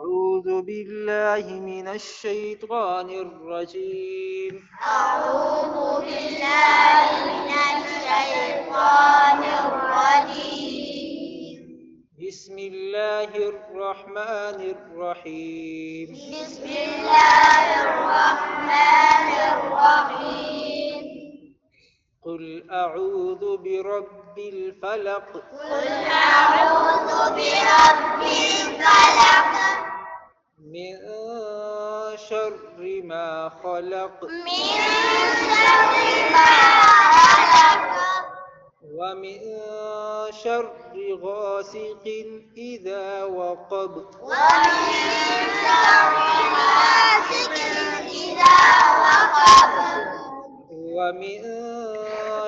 أعوذ بالله من الشيطان الرجيم. أعوذ بالله من الشيطان الرجيم. بسم الله الرحمن الرحيم. بسم الله الرحمن الرحيم. قل أعوذ برب الفلق. قل أعوذ برب الفلق. من شر ما خلق. من شر ما خلق. ومن شر غاسق إذا وقب. ومن شر غاسق إذا وقب. ومن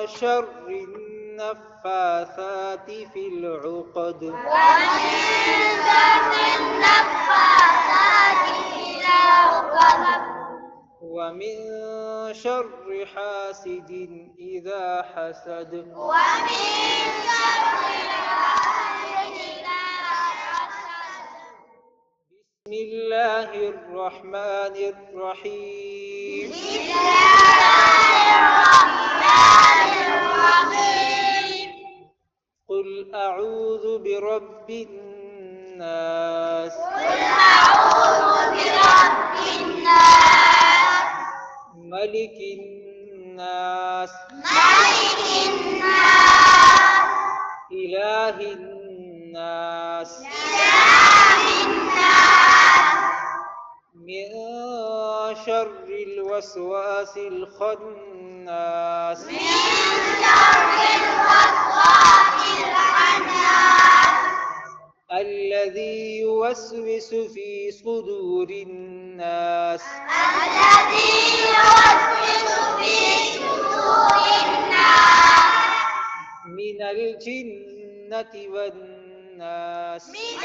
شر النفاثات في العقد. ومن شر النفاثات في العقد. ومن شر حاسد إذا حسد. ومن شر حاسد إذا حسد. بسم الله الرحمن الرحيم. بسم الله الرحمن الرحيم. قل أعوذ برب الناس. قل أعوذ برب الناس. ملك الناس. ملك الناس. إله الناس. إله الناس. من شر الوسواس الخناس. من شر الوسواس الخناس. الذي يوسوس في صدور الناس. الذي يوسوس في صدور الناس. من الجنة والناس. من